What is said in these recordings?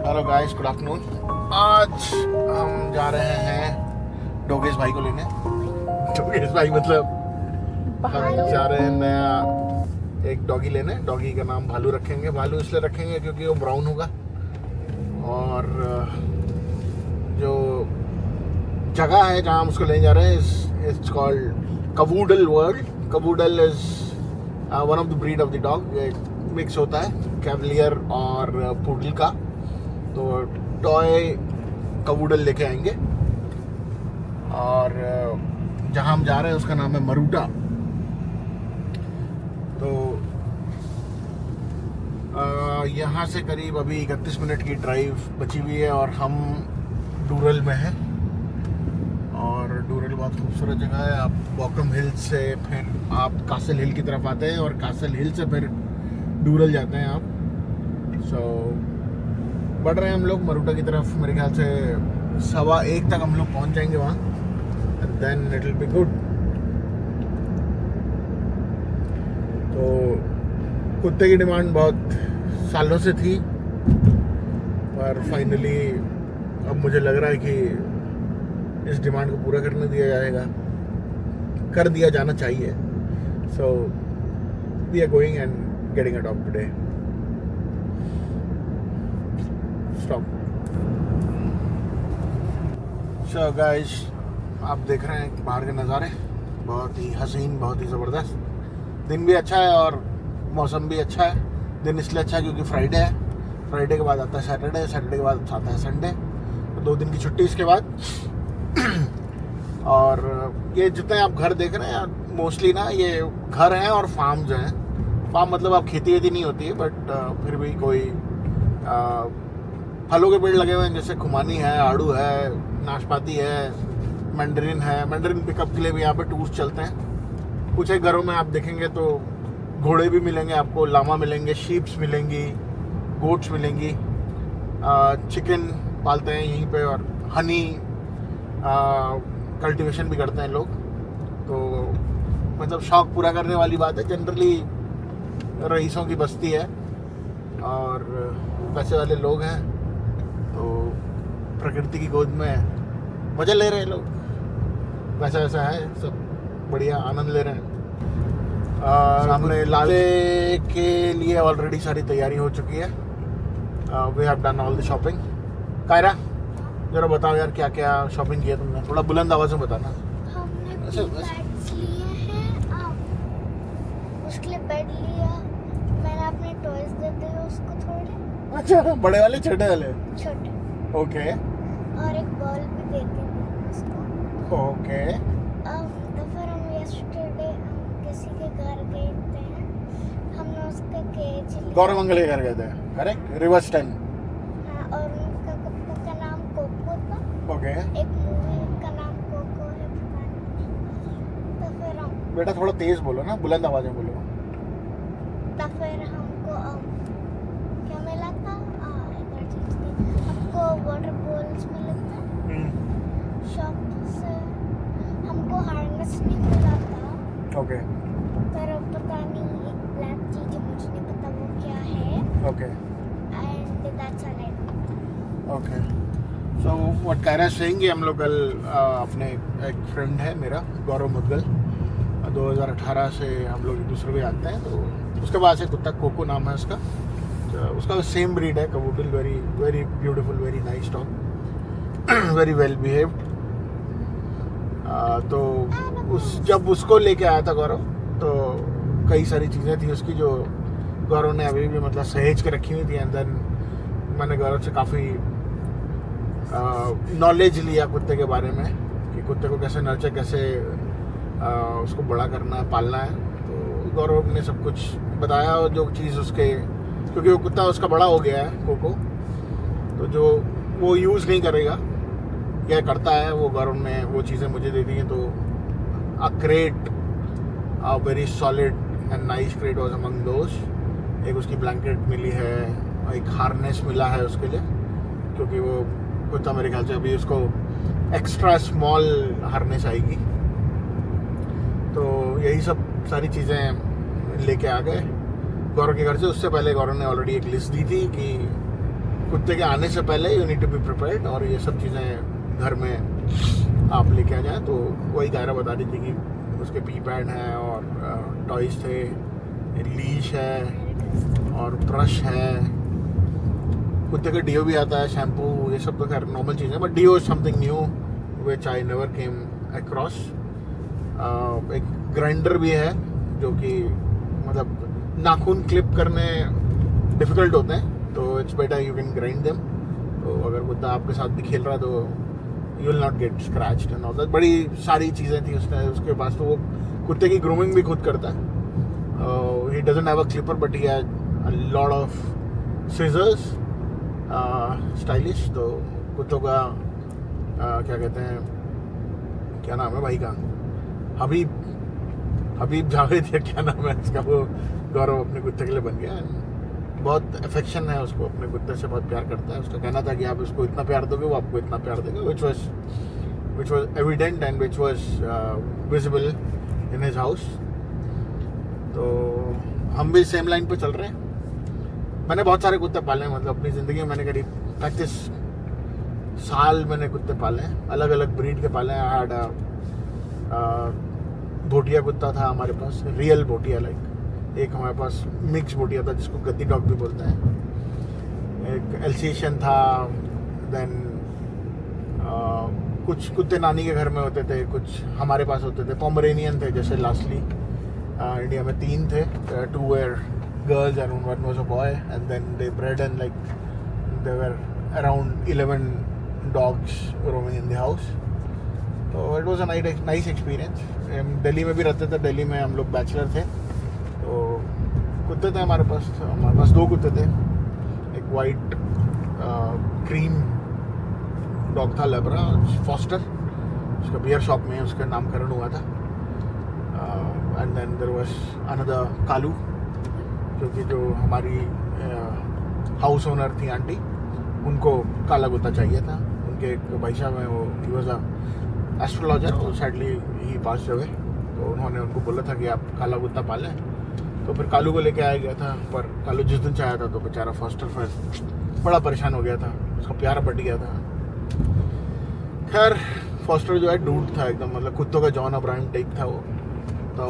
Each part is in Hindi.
Hello guys, good afternoon. आज हम जा रहे हैं डोगेश भाई को लेने। डोगेश भाई मतलब हम जा रहे हैं नया एक डॉगी लेने। डॉगी का नाम भालू रखेंगे। भालू इसलिए रखेंगे क्योंकि वो ब्राउन होगा और जो जगह है जहाँ हम उसको लेने जा रहे हैं it's called Cavoodle world. Cavoodle is one of the breed of the dog. Mix होता है कैवलियर और पुडल का। तो टॉय कवूडल लेके आएंगे और जहाँ हम जा रहे हैं उसका नाम है मरूटा। तो यहाँ से करीब अभी 31 मिनट की ड्राइव बची हुई है और हम डूरल में हैं। और डूरल बहुत खूबसूरत जगह है। आप बॉकम हिल से फिर आप कासल हिल की तरफ आते हैं और कासल हिल से फिर डूरल जाते हैं आप। बढ़ रहे हैं हम लोग मरूटा की तरफ। मेरे ख्याल से 1:15 तक हम लोग पहुंच जाएंगे वहाँ। Then it will be good. तो कुत्ते की डिमांड बहुत सालों से थी पर फाइनली अब मुझे लग रहा है कि इस डिमांड को पूरा करने कर दिया जाना चाहिए। So we are going and getting a dog today. Stop. So guys, आप देख रहे हैं बाहर के नज़ारे। बहुत ही हसीन, बहुत ही ज़बरदस्त। दिन भी अच्छा है और मौसम भी अच्छा है। दिन इसलिए अच्छा है क्योंकि फ्राइडे है। फ्राइडे के बाद आता है सैटरडे, सैटरडे के बाद आता है संडे। तो 2 दिन की छुट्टी इसके बाद। और ये जितने आप घर देख रहे हैं मोस्टली ना ये घर हैं और फार्म्स हैं। फार्म मतलब आप खेती वेती नहीं होती है बट फिर भी कोई फलों के पेड़ लगे हुए हैं जैसे खुमानी है, आड़ू है, नाशपाती है, मैंडरिन है। मैंडरिन पिकअप के लिए भी यहाँ पे टूर्स चलते हैं। कुछ एक घरों में आप देखेंगे तो घोड़े भी मिलेंगे आपको, लामा मिलेंगे, शीप्स मिलेंगी, गोट्स मिलेंगी। चिकन पालते हैं यहीं पे और हनी कल्टीवेशन भी करते हैं लोग। तो मतलब शौक पूरा करने वाली बात है। जनरली रईसों की बस्ती है और पैसे वाले लोग हैं तो प्रकृति की गोद में मजा ले रहे हैं लोग। वैसा वैसा है, सब बढ़िया आनंद ले रहे हैं। सामने लाले के लिए ऑलरेडी सारी तैयारी हो चुकी है। We have done all the shopping. Kaira जरा बताओ यार क्या क्या शॉपिंग किया तुमने? थोड़ा बुलंद आवाज में बताना। हमने बैग्स लिए हैं। उसके लिए बेड लिया। मैंने अपने टॉयज दे दिए उसको थोड़े। अच्छा, बड़े वाले छोटे वाले? छोटे। ओके। और एक बॉल भी दे दी मैंने उसको। ओके। तो फिर हम यस्टरडे किसी के घर गए थे। हमने उसका केज लिया। गौरव के घर गए थे, करेक्ट? River stand. हाँ, और उनका कुत्ता का नाम कोको था। ओके। एक मूवी का नाम कोको है, पता नहीं। तो फिर हम बेटा थोड़ा तेज बोलो ना, बुलंद आवाज में बोलो। तो फिर हमको क्या मिला था? एक और चीज थी। हमको वाटर बॉल्स मिले थे शॉप से। हमको हार्नेस नहीं मिला था। ओके। पर पता नहीं एक ब्लैक चीज है, मुझे नहीं पता वो क्या है। Okay. And that's all it. Okay. So what Kaira saying, हम लोग कल अपने एक फ्रेंड है मेरा गौरव मुदगल, 2018 से हम लोग एक दूसरे को जानते हैं। तो उसके पास एक कुत्ता कोको नाम है उसका। तो उसका सेम ब्रीड है Cavoodle. Very very beautiful, very nice dog, very well behaved. तो जब उसको लेके आया था गौरव तो कई सारी चीज़ें थी उसकी जो गौरव ने अभी भी मतलब सहेज के रखी हुई थी। एंड देन मैंने गौरव से काफ़ी नॉलेज लिया कुत्ते के बारे में कि कुत्ते को कैसे नर्चर, कैसे उसको बड़ा करना है, पालना है। तो गौरव ने सब कुछ बताया और जो चीज़ उसके, क्योंकि वो कुत्ता उसका बड़ा हो गया है कोको, तो जो वो यूज़ नहीं करेगा क्या करता है वो गौरव ने वो चीज़ें मुझे दे दी हैं। तो a crate, a very solid and nice crate was among those. एक उसकी ब्लैंकेट मिली है, एक हार्नेस मिला है उसके लिए क्योंकि वो कुत्ता मेरे ख्याल से अभी उसको एक्स्ट्रा स्मॉल हार्नेस आएगी। तो यही सब सारी चीज़ें लेके आ गए गौरव के घर से। उससे पहले गौरव ने ऑलरेडी एक लिस्ट दी थी कि कुत्ते के आने से पहले you need to be prepared, और ये सब चीज़ें घर में आप लेके आ जाएं। तो वही गायरा बता रही थी कि उसके पी पैड हैं और टॉयज थे, लीश है और ब्रश है, कुत्ते का डीओ भी आता है, शैम्पू, ये सब तो खैर नॉर्मल चीज़ है, but do is something new which I never came across. एक ग्राइंडर भी है जो कि मतलब नाखून क्लिप करने डिफ़िकल्ट होते हैं, तो it's better you can grind them. तो अगर कुत्ता आपके साथ भी खेल रहा है तो you will not gate scratched and all that. बड़ी सारी चीज़ें थी उसके पास। तो वो कुत्ते की ग्रूमिंग भी खुद करता है। He doesn't have a clipper but he has a lot of scissors, stylish. तो कुत्तों का क्या कहते हैं, क्या नाम है भाई का, हबीब जावेद या क्या नाम है इसका, वो गौरव अपने कुत्ते के लिए बन गया। बहुत अफेक्शन है उसको, अपने कुत्ते से बहुत प्यार करता है। उसका कहना था कि आप उसको इतना प्यार दोगे वो आपको इतना प्यार देगा, which was evident and which was visible in his house। तो हम भी सेम लाइन पे चल रहे हैं। मैंने बहुत सारे कुत्ते पाले हैं, मतलब अपनी ज़िंदगी में मैंने करीब 35 साल मैंने कुत्ते पाले हैं, अलग अलग ब्रीड के पाले हैं। हार्ड भोटिया कुत्ता था हमारे पास, रियल भोटिया, लाइक एक हमारे पास मिक्स भोटिया था जिसको गद्दी डॉग भी बोलते हैं, एक एल्सेशियन था, देन कुछ कुत्ते नानी के घर में होते थे, कुछ हमारे पास होते थे, पोमरेनियन थे जैसे लास्टली इंडिया में 3 थे, 2 were girls and 1 was a boy, and then they bred and like there were around 11 dogs roaming in the house। तो it was a nice experience। Delhi में भी रहते थे, दिल्ली में हम लोग बैचलर थे, तो कुत्ते थे हमारे पास 2 कुत्ते थे। एक वाइट क्रीम डॉग था, लेब्रा फॉस्टर, उसका बियर शॉप में उसका नामकरण हुआ था। And then there was another Kalu, क्योंकि जो हमारी हाउस ओनर थी आंटी, उनको काला कुत्ता चाहिए था। उनके एक भाई साहब हैं, वो ही वाज अ एस्ट्रोलॉजर, और सैडली ही पास अवे, तो उन्होंने उनको बोला था कि आप काला कुत्ता पालें। तो फिर कालू को लेके आया गया था, पर कालू जिस दिन चाहा था तो बेचारा फॉस्टर फिर बड़ा परेशान हो गया था, उसका प्यार बट गया था। खैर फॉस्टर जो है डूड था एकदम, मतलब कुत्तों का जॉन अब्राहम टाइप था वो। तो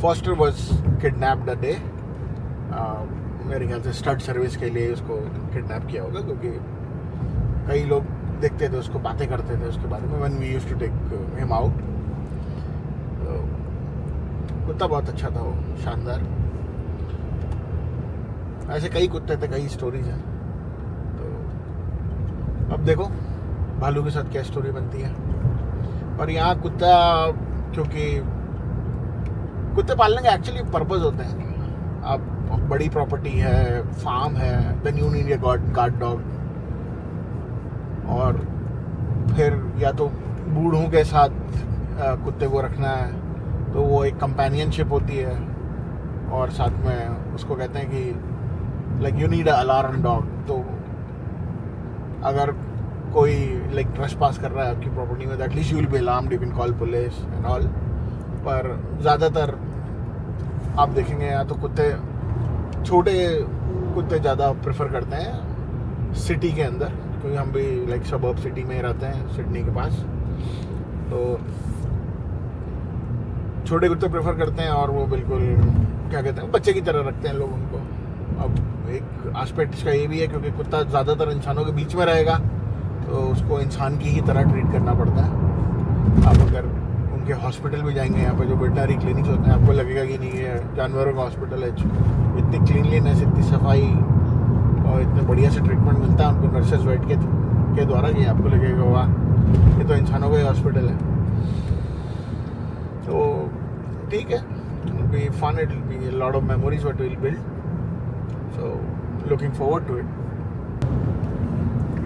foster was kidnapped a day, मेरे ख्याल से स्टड सर्विस के लिए उसको किडनैप किया होगा, क्योंकि कई लोग देखते थे उसको, बातें करते थे उसके बारे में, when we used to take him out. कुत्ता बहुत अच्छा था वो, शानदार। ऐसे कई कुत्ते थे, कई स्टोरीज हैं। तो अब देखो भालू के साथ क्या स्टोरी बनती है। और यहाँ कुत्ता, क्योंकि कुत्ते पालने के एक्चुअली पर्पस होते हैं। अब बड़ी प्रॉपर्टी है, फार्म है, then you need a guard dog, और फिर या तो बूढ़ों के साथ कुत्ते को रखना है, तो वो एक कंपेनियनशिप होती है, और साथ में उसको कहते हैं कि like you need a alarm dog. तो अगर कोई लाइक ट्रेसपास कर रहा है आपकी प्रॉपर्टी में, at least you will be alarmed, you can call police and all. पर ज़्यादातर आप देखेंगे या तो कुत्ते, छोटे कुत्ते ज़्यादा प्रेफर करते हैं सिटी के अंदर, क्योंकि हम भी लाइक सबर्ब सिटी में रहते हैं, सिडनी के पास। तो छोटे कुत्ते प्रेफर करते हैं, और वो बिल्कुल क्या कहते हैं, बच्चे की तरह रखते हैं लोग उनको। अब एक एस्पेक्ट इसका ये भी है, क्योंकि कुत्ता ज़्यादातर इंसानों के बीच में रहेगा, तो उसको इंसान की ही तरह ट्रीट करना पड़ता है। आप अगर उनके हॉस्पिटल भी जाएंगे, यहाँ पर जो वेटनरी क्लिनिक्स होते हैं, आपको लगेगा कि नहीं ये जानवरों का हॉस्पिटल है। इतनी क्लीनलीनेस, इतनी सफाई और इतने बढ़िया से ट्रीटमेंट मिलता है उनको नर्सेज वेट के द्वारा, कि आपको लगेगा वाह ये तो इंसानों का ही हॉस्पिटल है। तो ठीक है, it will be fun, it will be a lot of memories what we will build, so looking forward to it.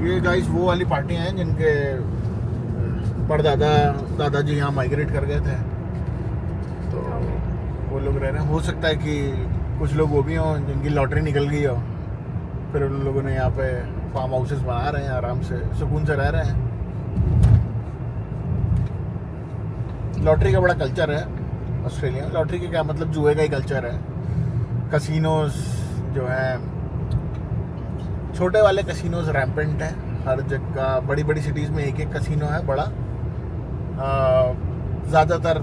ये गाइस वो वाली पार्टियां हैं जिनके दादाजी यहाँ माइग्रेट कर गए थे, तो वो लोग रह रहे हैं। हो सकता है कि कुछ लोग वो भी हों जिनकी लॉटरी निकल गई हो, फिर उन लोगों ने यहाँ पे फार्म हाउसेस बना रहे हैं, आराम से सुकून से रह रहे हैं। लॉटरी का बड़ा कल्चर है ऑस्ट्रेलिया में। लॉटरी के क्या मतलब, जुए का ही कल्चर है। कसिनोज जो है छोटे वाले कसिनोज रैम्पेंट हैं हर जगह, बड़ी बड़ी सिटीज़ में एक एक कसिनो है बड़ा। ज़्यादातर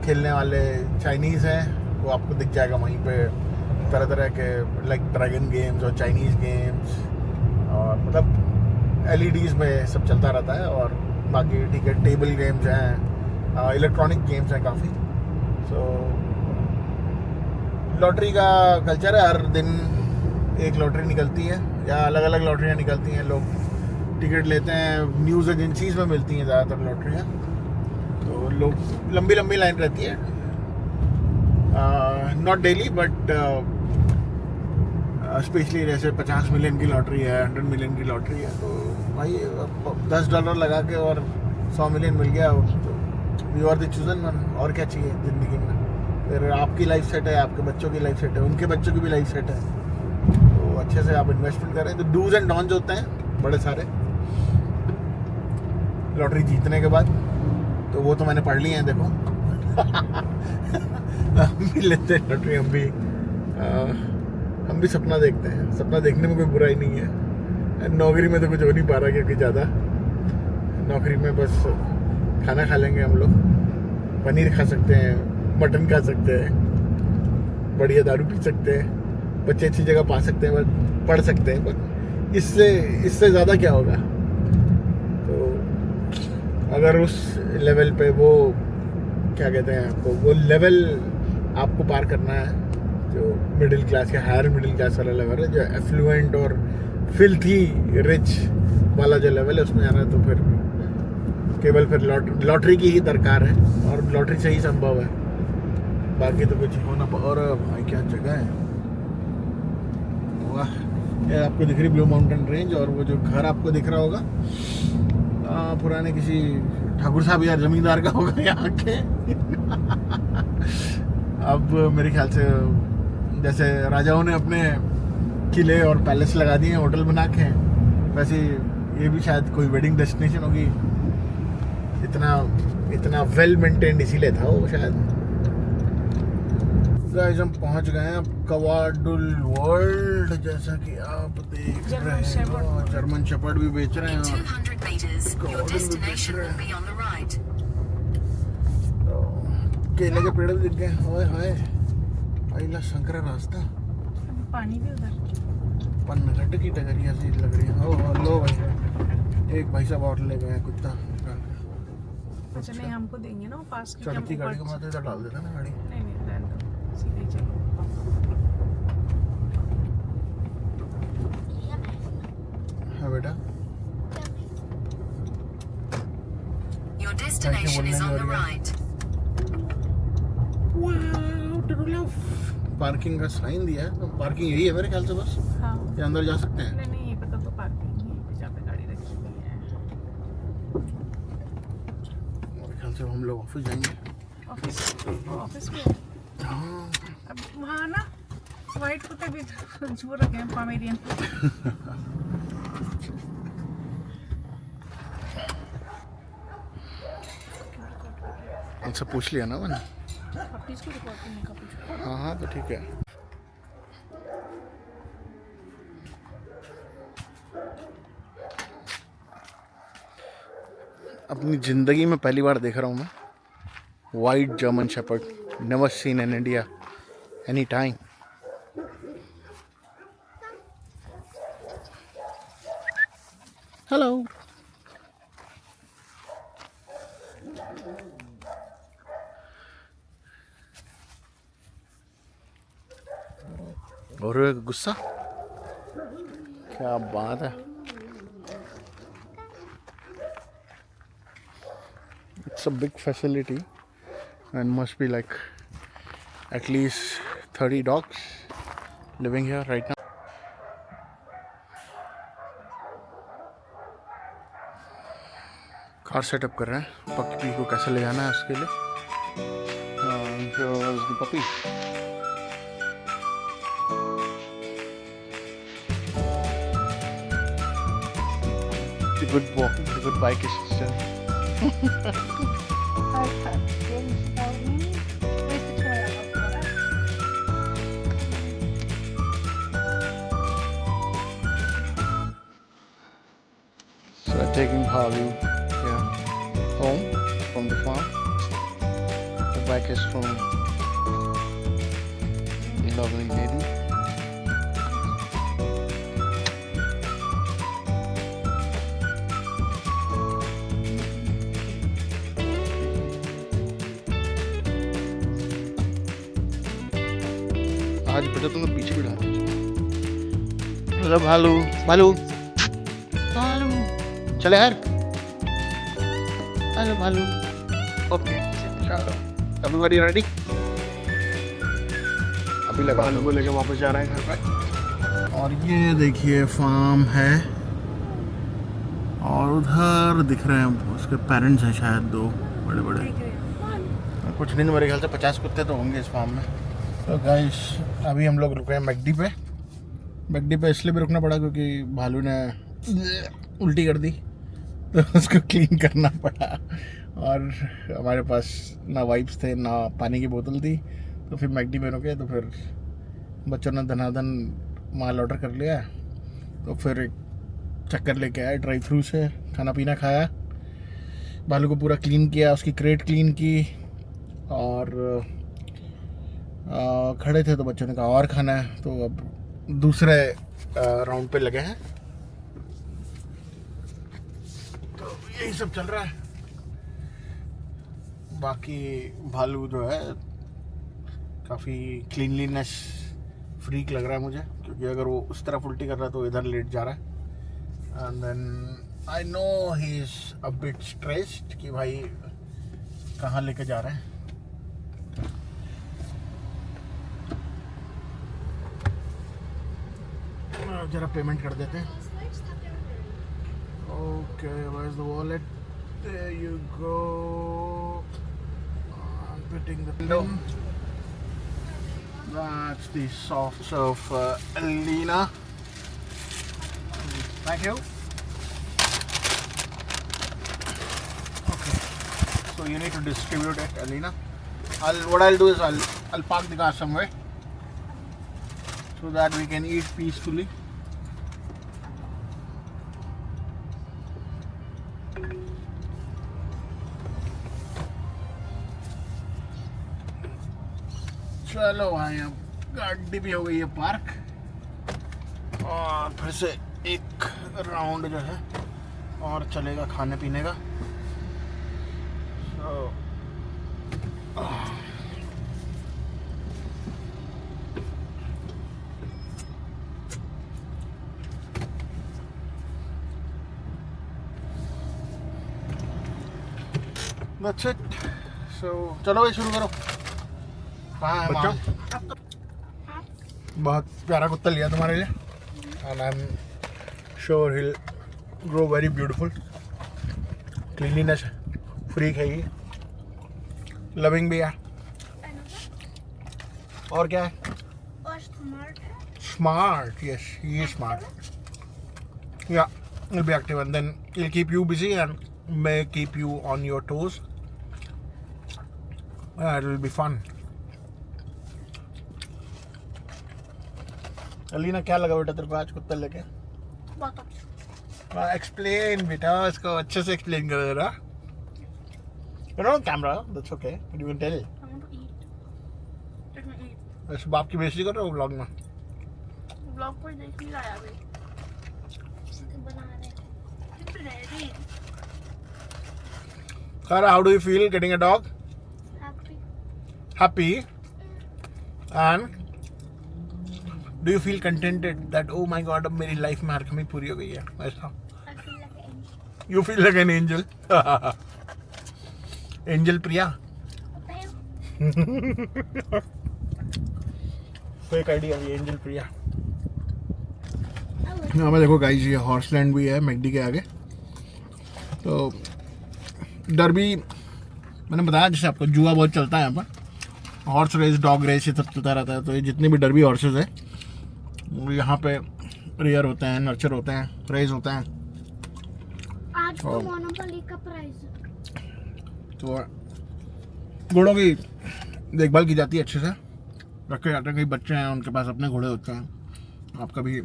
खेलने वाले चाइनीज़ हैं, वो आपको दिख जाएगा वहीं पे, तरह तरह के लाइक ड्रैगन गेम्स और चाइनीज़ गेम्स, और मतलब LEDs में सब चलता रहता है। और बाकी ठीक है, टेबल गेम्स हैं, इलेक्ट्रॉनिक गेम्स हैं काफ़ी। सो लॉटरी का कल्चर है, हर दिन एक लॉटरी निकलती है या अलग अलग लॉटरियाँ निकलती हैं, लोग टिकट लेते हैं, न्यूज़ एजेंसीज में मिलती हैं ज़्यादातर लॉटरियाँ, तो लोग लंबी लंबी लाइन रहती है। नॉट डेली बट स्पेशली जैसे 50 मिलियन की लॉटरी है, 100 मिलियन की लॉटरी है, तो भाई $10 लगा के और 100 मिलियन मिल गया, तो you are the chosen one. और क्या चाहिए ज़िंदगी में? फिर आपकी लाइफ सेट है, आपके बच्चों की लाइफ सेट है, उनके बच्चों की भी लाइफ सेट है, तो अच्छे से आप इन्वेस्टमेंट करें। तो डूज एंड डॉन्स होते हैं बड़े सारे लॉटरी जीतने के बाद, तो वो तो मैंने पढ़ लिए हैं, देखो। हम भी लेते हैं लॉटरी, हम भी सपना देखते हैं, सपना देखने में कोई बुराई नहीं है। नौकरी में तो कुछ हो नहीं पा रहा, क्योंकि ज़्यादा नौकरी में बस खाना खा लेंगे हम लोग, पनीर खा सकते हैं, मटन खा सकते हैं, बढ़िया दारू पी सकते हैं, बच्चे अच्छी जगह पा सकते हैं, बस पढ़ सकते हैं, बस इससे ज़्यादा क्या होगा? तो अगर उस लेवल पे वो क्या कहते हैं आपको, वो लेवल आपको पार करना है, जो मिडिल क्लास या हायर मिडिल क्लास वाला लेवल है, जो एफ्लुएंट और फिल्थी रिच वाला जो लेवल है, उसमें जाना है, तो फिर केवल फिर लॉटरी की ही दरकार है, और लॉटरी से ही संभव है, बाकी तो कुछ होना। और भाई क्या जगह है, वाह! ये आपको दिख रही ब्लू माउंटेन रेंज, और वो जो घर आपको दिख रहा होगा पुराने किसी ठाकुर साहब या जमींदार का होगा यहाँ के। अब मेरे ख्याल से जैसे राजाओं ने अपने किले और पैलेस लगा दिए हैं होटल बना के, वैसे ये भी शायद कोई वेडिंग डेस्टिनेशन होगी। इतना वेल मेंटेन्ड इसीलिए था वो शायद। गाइस हम पहुंच गए हैं कवाडुल वर्ल्ड, जैसा कि आप देख रहे हो। जर्मन शेपर्ड भी बेच रहे हैं, और तो केले के पेड़ भी दिख गए। हाय हाय, पहला संकरा रास्ता, पानी भी उधर, पन्नघट की टगरिया सी लग रही है। ओ लो भाई, एक भाई साहब और ले गए कुत्ता निकाल के। अच्छा नहीं, हमको देंगे ना वो पास की, चढ़ती गाड़ी को मत इधर डाल देता ना गाड़ी। नहीं नहीं, रहने दो, सीधे ही चलो। हाँ बेटा, Your destination is on the right. Parking का साइन दिया है, तो पार्किंग यही है मेरे ख्याल से, बस हाँ, ये अंदर जा सकते हैं। नहीं नहीं, ये पता तो पार्किंग है जहाँ पे गाड़ी रखी हुई है। मेरे ख्याल से हम लोग ऑफिस जाएंगे। ऑफिस में हाँ, अब वहाँ ना वाइट कुत्ते भी छू रखे हैं, पॉमेरियन। उनसे पूछ लिया ना मैंने। पप्पीज को रिपोर्ट करने का पूछो। हाँ हाँ, तो ठीक है। अपनी ज़िंदगी में पहली बार देख रहा हूँ मैं white German shepherd, never seen in India any time. Hello, और गुस्सा, क्या बात है। It's a big facility and must be like at least 30 dogs living here right now. Car setup कर रहे हैं, पप्पी को कैसे ले जाना है उसके लिए। पप्पी good walk, the good bike is still. taking Bhalu home from the farm. The bike is from the lovely lady. आज बेटा तुम पीछे बिठा दो। भालू भालू भालू चले यार। हेलो भालू। ओके चलो एवरीबॉडी रेडी। अभी लगा भालू को लेके वापस जा रहे हैं घर पे। और ये देखिए फार्म है और उधर दिख रहे हैं उसके पेरेंट्स हैं शायद, दो बड़े बड़े। कुछ नहीं, मेरे ख्याल से 50 कुत्ते तो होंगे इस फार्म में। तो गाइस अभी हम लोग रुके हैं मैकडी पे। मैकडी पे इसलिए भी रुकना पड़ा क्योंकि भालू ने उल्टी कर दी तो उसको क्लीन करना पड़ा। और हमारे पास ना वाइप्स थे ना पानी की बोतल थी, तो फिर मैकडी में रुके। तो फिर बच्चों ने धनाधन माल ऑर्डर कर लिया, तो फिर एक चक्कर लेके आए ड्राइव थ्रू से, खाना पीना खाया, भालू को पूरा क्लीन किया, उसकी क्रेट क्लीन की। और खड़े थे तो बच्चों ने कहा और खाना है, तो अब दूसरे राउंड पे लगे हैं। तो यही सब चल रहा है। बाकी भालू जो है काफ़ी क्लीनलीनेस फ्रीक लग रहा है मुझे, क्योंकि अगर वो उस तरफ उल्टी कर रहा है तो इधर लेट जा रहा है। And then I know he is a bit stressed कि भाई कहाँ लेके जा रहे हैं। जरा पेमेंट कर देते हैं। Okay where is the wallet? There you go. Putting the window. That's the softs of Alina. Thank you. Okay, so you need to distribute it, Alina. What I'll do is I'll park the car somewhere so that we can eat peacefully. चलो भाई अब गाड़ी भी हो गई है पार्क, और फिर से एक राउंड जो है और चलेगा खाने पीने का। That's it. So चलो भाई शुरू करो। बच्चों बहुत प्यारा कुत्ता लिया तुम्हारे लिए, and I am sure hill grow very beautiful. Cleanliness freak है ये, लविंग भी है, और क्या है, और स्मार्ट है। Smart, yes he is smart. या will be active and then will keep you busy and may keep you on your toes. It will be fun. Alina क्या लगा बेटा तेरे को आज कुत्ता लेके? बहुत अच्छा। एक्सप्लेन बेटा, इसको अच्छे से एक्सप्लेन कर देना। You know camera, that's okay, but you can tell. I want to eat. Let me eat. वैसे बाप की बेइज्जती कर रहे हो व्लॉग में? ब्लॉग पर देख नहीं लाया अभी। बना रहे हैं। It's ready. Kara, how do you feel getting a dog? Happy. Happy. And do you feel contented that oh my god अब मेरी लाइफ में हर कमी पूरी हो गई है, ऐसा? I feel like an angel. You feel like an angel. Angel Priya. Fake ID है एंजल प्रिया। यहाँ पे देखो गाइस, ये हॉर्स लैंड भी है मैकडी के आगे। तो डरबी मैंने बताया, जैसे आपको जुआ बहुत चलता है यहाँ पर, हॉर्स रेस, डॉग रेस, ये सब चलता रहता है। तो ये जितने भी डरबी हॉर्सेस है वो यहाँ पे रेयर होते हैं, नर्चर होते हैं, रेस होते हैं। आज तो मोनोपोली का प्राइस है। तो घोड़ों की देखभाल की जाती है, अच्छे से रखे जाते हैं। कई बच्चे हैं उनके पास अपने घोड़े होते हैं। आप कभी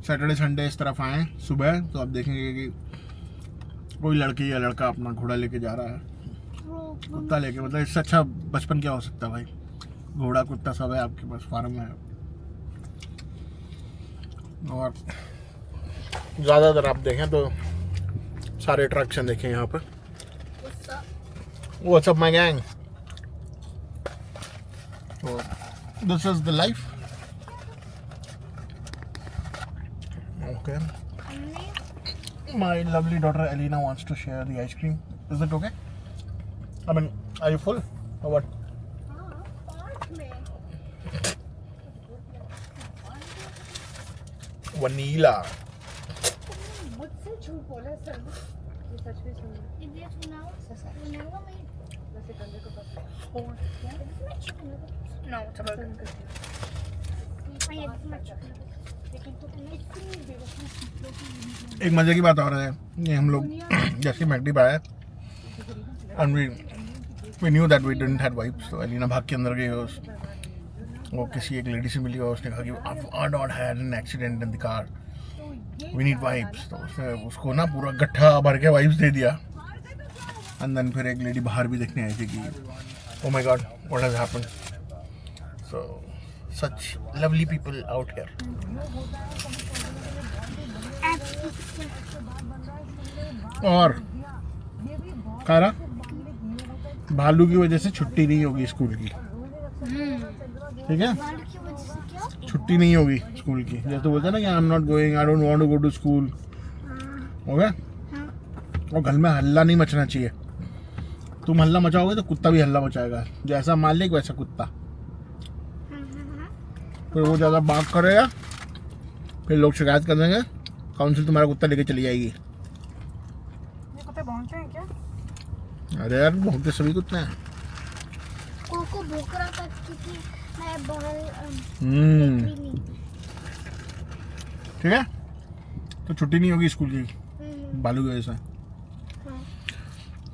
सैटरडे संडे इस तरफ आएँ सुबह तो आप देखेंगे कि कोई लड़की या लड़का अपना घोड़ा लेके जा रहा है, कुत्ता लेके, मतलब इससे अच्छा बचपन क्या हो सकता है भाई। घोड़ा कुत्ता सब है आपके पास, फार्म है। और ज़्यादातर आप देखें तो सारे अट्रैक्शन देखें यहाँ पर। What's up my gang? So this is the life. Okay. My lovely daughter Elena wants to share the ice cream. Is it okay? I mean, are you full or what? Vanilla. मुझसे झूठ बोला सर, ये सच में सुन वैसे कंधे को बस No, एक मजे की बात और है, ये हम लोग जैसे मैकडी पे आए and we knew that we didn't had wipes, तो एलिना भाग के अंदर गई। वो किसी एक लेडी से मिली और उसने कहा कि I not had an accident in the car, we need wipes. तो उसने उसको ना पूरा गट्ठा भर के वाइप्स दे दिया। एंड देन फिर एक लेडी बाहर भी देखने आई थी कि oh my God what has happened. So such lovely people out here. और कारा भालू की वजह से छुट्टी नहीं होगी स्कूल की, ठीक है? छुट्टी नहीं होगी स्कूल की। जैसे बोलते हैं ना कि I am not going, I don't want to go to school, okay? और घर में हल्ला नहीं मचना चाहिए। तुम हल्ला मचाओगे तो कुत्ता भी हल्ला मचाएगा, जैसा मालिक वैसा कुत्ता। फिर वो ज़्यादा बाग करेगा, फिर लोग शिकायत कर देंगे, काउंसिल तुम्हारा कुत्ता लेके चली जाएगी। ये कुत्ते भौंकते हैं क्या? अरे यार भौंकते सभी कुत्ते हैं। कोको भौंक रहा था क्योंकि मैं बाहर ठीक है, तो छुट्टी नहीं होगी स्कूल की भालू की वजह से।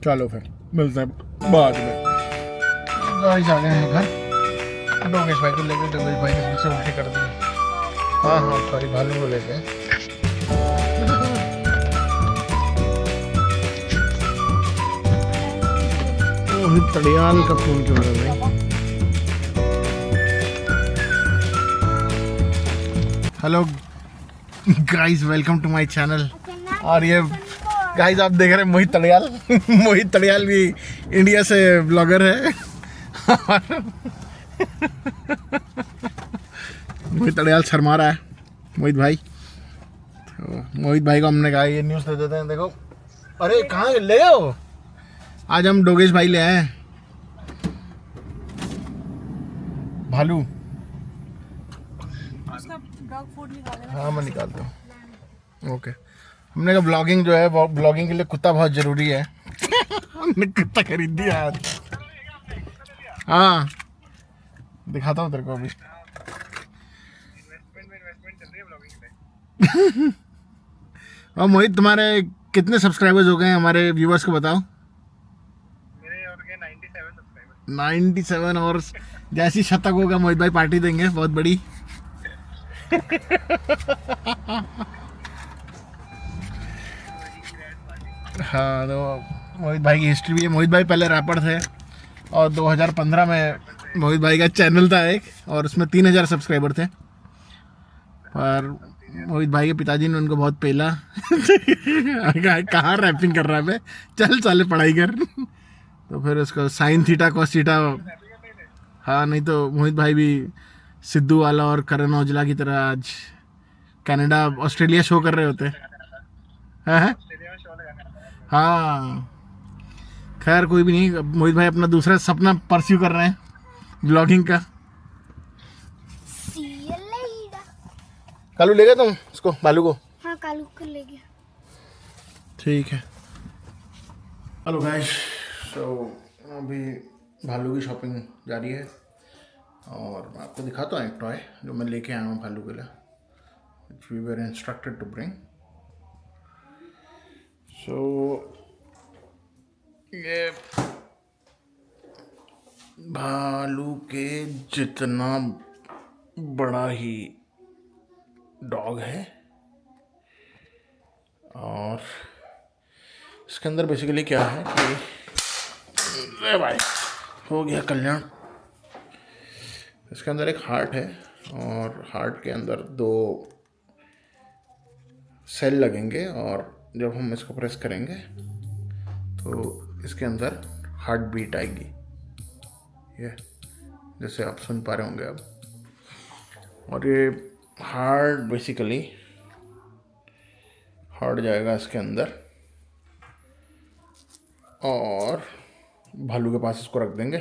चलो फिर मिलते हैं बाद में। गाइस आ गए हैं घर, डोगेश भाई को लेकर। डोगेश भाई ने फिर से उल्टी कर दी। हाँ सॉरी, भालू को लेके। तड़ियाल का फोन क्यों आ रहा है भाई? Hello guys, welcome to my channel. और ये गाइस आप देख रहे हैं मोहित तड़ियाल। मोहित तड़ियाल भी इंडिया से ब्लॉगर है। मोहित तड़ियाल शर्मा रहा है मोहित भाई। तो मोहित भाई को हमने कहा ये न्यूज़ दे देते हैं। देखो, अरे कहाँ ले आओ, आज हम डोगेश भाई ले आए हैं भालू। हाँ मैं निकालता हूँ, ओके। हमने कहा ब्लॉगिंग जो है, ब्लॉगिंग के लिए कुत्ता बहुत ज़रूरी है। हमने कुत्ता खरीद दिया आज। हाँ दिखाता हूँ तेरे को अभी। और मोहित, तुम्हारे कितने सब्सक्राइबर्स हो गए हमारे व्यूअर्स को बताओ। मेरे और के 97 सब्सक्राइबर। 97, और जैसी शतक होगा मोहित भाई पार्टी देंगे बहुत बड़ी। हाँ, तो मोहित भाई की हिस्ट्री भी है। मोहित भाई पहले रैपर थे और 2015 में मोहित भाई का चैनल था एक, और उसमें 3000 सब्सक्राइबर थे। पर मोहित भाई के पिताजी ने उनको बहुत पेला। कहाँ रैपिंग कर रहा है बे, चल साले पढ़ाई कर। तो फिर उसको साइन थीटा कॉस थीटा। हाँ, नहीं तो मोहित भाई भी सिद्धू वाला और करण औजला की तरह आज कनाडा ऑस्ट्रेलिया शो कर रहे होते हैं। हाँ खैर कोई भी नहीं, मोहित भाई अपना दूसरा सपना परस्यू कर रहे हैं ब्लॉगिंग का। कालू ले गए तुम उसको, भालू को? हाँ कालू को ले गया। ठीक है। हेलो गाइस, सो अभी भालू की शॉपिंग जारी है और मैं आपको दिखाता हूँ एक टॉय जो मैं लेके आया हूँ भालू के लिए, which we were instructed to bring. So ये भालू के जितना बड़ा ही डॉग है और इसके अंदर बेसिकली क्या है कि ले भाई हो गया कल्याण। इसके अंदर एक हार्ट है और हार्ट के अंदर 2 सेल लगेंगे और जब हम इसको प्रेस करेंगे तो इसके अंदर हार्ट बीट आएगी, ये जैसे आप सुन पा रहे होंगे अब। और ये हार्ट बेसिकली हार्ट जाएगा इसके अंदर और भालू के पास इसको रख देंगे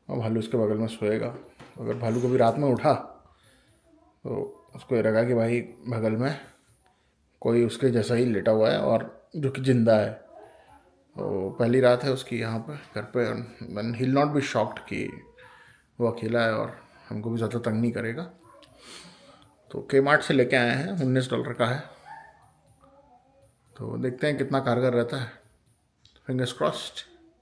और भालू इसके बगल में सोएगा। अगर भालू कभी रात में उठा तो उसको ये लगा कि भाई बगल में कोई उसके जैसा ही लेटा हुआ है और जो कि जिंदा है। तो पहली रात है उसकी यहाँ पे घर पे, and he will not be shocked कि वो अकेला है और हमको भी ज़्यादा तंग नहीं करेगा। तो के-मार्ट से लेके आए हैं, $19 का है। तो देखते हैं कितना कारगर रहता है, फिंगर्स क्रॉस्ड।